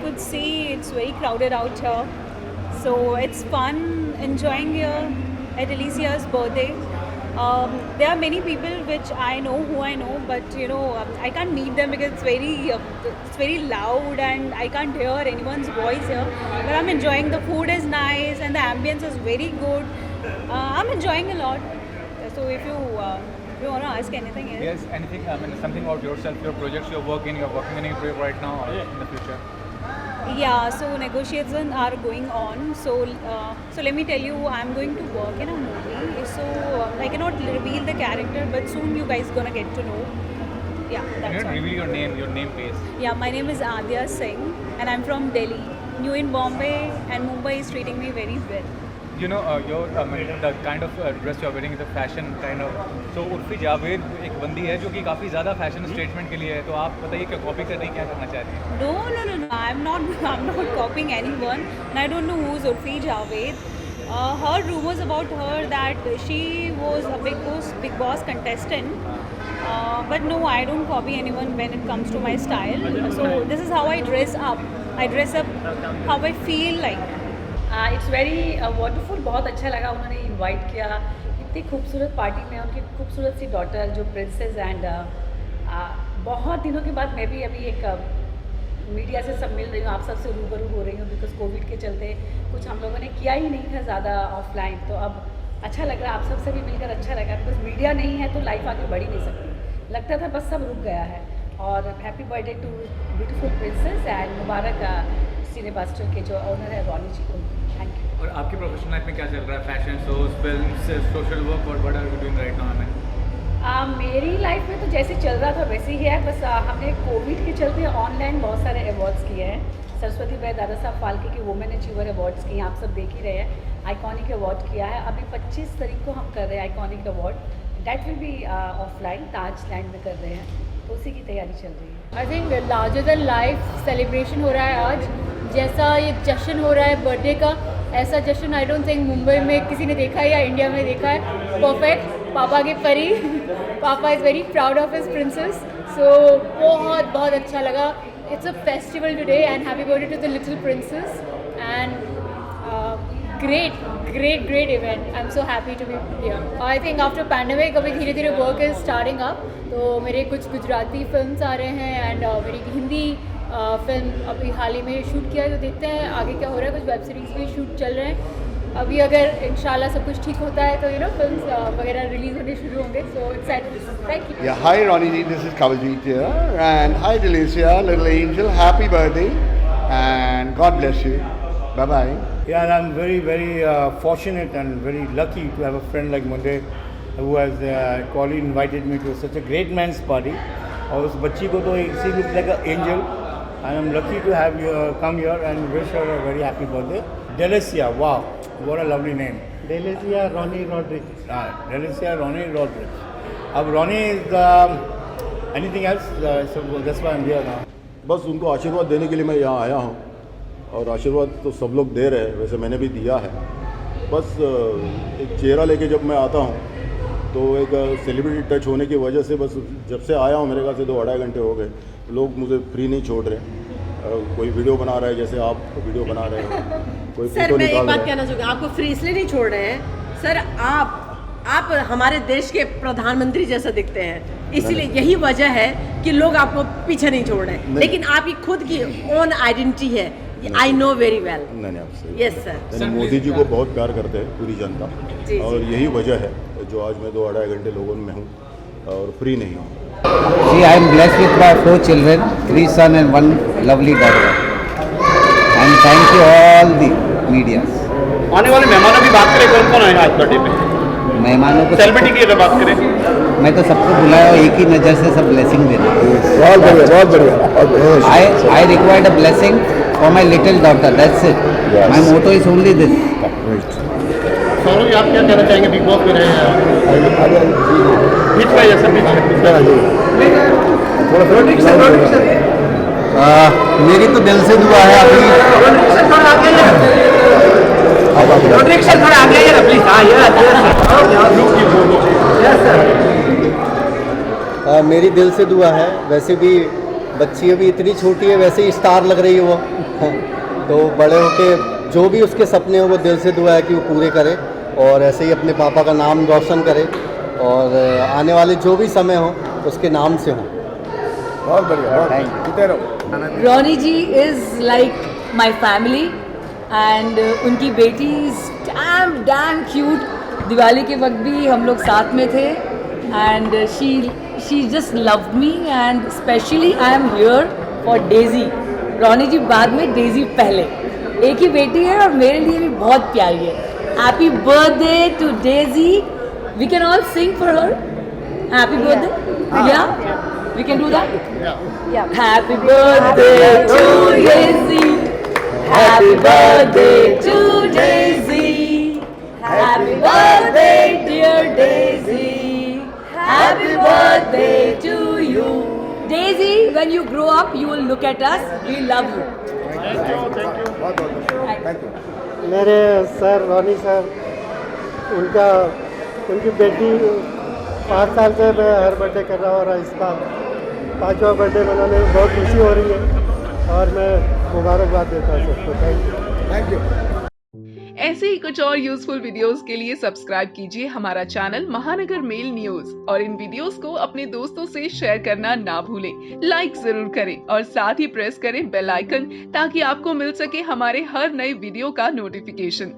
could see it's very crowded out here. So it's fun enjoying here at Alicia's birthday. There are many people which I know who I know, but I can't meet them because it's very loud and I can't hear anyone's voice here. But I'm enjoying. The food is nice and the ambience is very good. I'm enjoying a lot. So if you want to ask anything else. Yes, anything, something about yourself, your projects you're working in any project right now or in the future? Yeah, so negotiations are going on. So let me tell you, I'm going to work in a movie. So I cannot reveal the character, but soon you guys gonna get to know. Yeah, that's You all. reveal your name please. Yeah, my name is Adya Singh, and I'm from Delhi. New in Bombay, and Mumbai is treating me very well. You know, the kind of dress you're wearing is a fashion kind of. So Urfi जावेद एक बंदी है जो कि काफ़ी ज़्यादा fashion statement के लिए है. तो आप बताइए क्या कॉपी कर रही हैं, क्या करना चाह रही हैं? No. I'm not copying anyone, and I don't know who's Urfi Javed. Heard rumors about her that she was a Big Boss contestant. But no, I don't copy anyone when it comes to my style. So this is how I dress up. I dress up how I feel like. It's very wonderful. बहुत अच्छा लगा उन्होंने इनवाइट किया इतनी खूबसूरत पार्टी में. उनकी खूबसूरत सी डॉटर जो प्रिंसेस एंड बहुत दिनों के बाद मैं भी अभी एक मीडिया से सब मिल रही हूँ, आप सबसे रूबरू हो रही हूँ. बिकॉज कोविड के चलते कुछ हम लोगों ने किया ही नहीं था ज़्यादा ऑफलाइन. तो अब अच्छा लग रहा है, आप सबसे भी मिलकर अच्छा लगा. बिकॉज मीडिया नहीं है तो लाइफ आगे बढ़ ही नहीं सकती. लगता था बस सब रुक गया है. और happy birthday to beautiful princess and मुबारक सिनेबास्टर के जो ऑनर है रॉनी जी को. Thank you. और आपकी प्रोफेशनल लाइफ में क्या चल रहा है? Fashion shows, film, social work और what are you doing right now? मेरी लाइफ में तो जैसे चल रहा था वैसे ही है. बस हमने कोविड के चलते ऑनलाइन बहुत सारे अवार्ड्स किए हैं. सरस्वती भाई दादा साहब फाल्के के वुमेन अचीवर अवार्ड्स किए हैं, आप सब देख ही रहे हैं. आइकॉनिक अवार्ड किया है. अभी 25 तारीख को हम कर रहे हैं iconic award. That will be offline Taj land में कर रहे हैं. तो उसी की तैयारी चल रही है. I think larger than life celebration हो रहा है आज. जैसा ये जश्न हो रहा है बर्थडे का, ऐसा जश्न आई डोंट थिंक मुंबई में किसी ने देखा है या इंडिया में देखा है. परफेक्ट. पापा की परी. Papa is very proud of his princess. So बहुत अच्छा लगा. It's a festival today and happy birthday to the little princess and great event. I'm so happy to be here. I think after pandemic अभी धीरे धीरे work is starting up. तो मेरे कुछ गुजराती फिल्म्स आ रहे हैं एंड मेरी हिंदी फिल्म अभी हाल ही में शूट किया है. तो देखते हैं आगे क्या हो रहा है. कुछ वेब सीरीज़ भी शूट चल रहे हैं. अभी अगर इंशाल्लाह सब कुछ ठीक होता है तो फिल्म्स वगैरह रिलीज़ होने शुरू होंगे. So excited. Thank you. Yeah, hi Ronnie ji, this is Kawaljeet here, and hi Delicia, little angel, happy birthday, and God bless you. Bye bye. Yeah, and I'm very fortunate and very lucky to have a friend like Monday who has Colin invited me to such a great man's party. और उस बच्ची को तो she looks like an angel, and I'm lucky to have you come here and wish her a very happy birthday. Delicia, wow, what a lovely name. Delicia Ronnie Rodriguez. Delicia Ronnie Rodriguez. अब Ronnie is anything else? So that's why I'm here now. बस उनको आशीर्वाद देने के लिए मैं यहाँ आया हूँ. और आशीर्वाद तो सब लोग दे रहे हैं, वैसे मैंने भी दिया है. बस एक चेहरा लेके जब मैं आता हूँ तो एक सेलिब्रिटी टच होने की वजह से बस जब से आया हूँ मेरे ख्याल से 2-2.5 घंटे हो गए. लोग मुझे फ्री नहीं छोड़ रहे. कोई वीडियो बना रहा है, जैसे आप वीडियो बना रहे हो, कोई सर मैं एक बात रहा कहना चाहूँगी. आपको फ्री इसलिए नहीं छोड़ रहे हैं सर. आप हमारे देश के प्रधानमंत्री जैसा दिखते हैं, इसीलिए यही वजह है कि लोग आपको पीछे नहीं छोड़ रहे हैं. लेकिन आपकी खुद की ओन आइडेंटिटी है. I know very well. नहीं आपसे. Yes sir. मोदी जी को बहुत प्यार करते हैं पूरी जनता. जी. और यही वजह है जो आज मैं 2-2.5 घंटे लोगों में हूँ और फ्री नहीं हूँ. See, I am blessed with my 4 children, 3 sons and 1 lovely daughter. And thank you all the medias. आने वाले मेहमानों की बात करें, कौन कौन आएगा आज बर्थडे पे? मेहमानों को सेलिब्रिटी की अगर बात करें, मैं तो सबको बुलाया और एक ही नज़र से सब ब्लेसिंग देना. बहुत बढ़िया. I required a blessing for my little daughter. That's it. Yes. My motto is only this. Saurabh जी आप क्या कहना चाहेंगे? बिग बॉस में रहे हैं, बीच में जैसे बीच मेरी तो दिल से दुआ है अभी. मेरी दिल से दुआ है. वैसे भी बच्ची अभी इतनी छोटी है, वैसे ही स्टार लग रही है वो। तो बड़े होके जो भी उसके सपने हो वो दिल से दुआ है कि वो पूरे करे और ऐसे ही अपने पापा का नाम रोशन करे और आने वाले जो भी समय हो उसके नाम से हो। बहुत बढ़िया। Ronnie ji is like my family and उनकी बेटी इज़ डैम क्यूट। दिवाली के वक्त भी हम लोग साथ में थे and she just loved me and specially I am here for Daisy. Ronnie ji बाद में, डेजी पहले। एक ही बेटी है और मेरे लिए भी बहुत प्यारी है। Happy birthday to Daisy. We can all sing for her. Happy birthday. या we can do that. Happy birthday to Daisy. Happy birthday to Daisy. Happy birthday dear Daisy. Happy birthday to you. Daisy, when you grow up, you will look at us. We love you. Thank you. मेरे sir Ronnie sir, उनकी बेटी 5 साल से मैं हर बर्थडे कर रहा हूँ और इसका 5वां बर्थडे मनाने में बहुत खुशी हो रही है और मैं मुबारकबाद देता हूँ सबको। Thank you. ऐसे ही कुछ और यूजफुल वीडियोस के लिए सब्सक्राइब कीजिए हमारा चैनल महानगर मेल न्यूज और इन वीडियोस को अपने दोस्तों से शेयर करना ना भूलें। लाइक जरूर करें और साथ ही प्रेस करें बेल आइकन ताकि आपको मिल सके हमारे हर नए वीडियो का नोटिफिकेशन।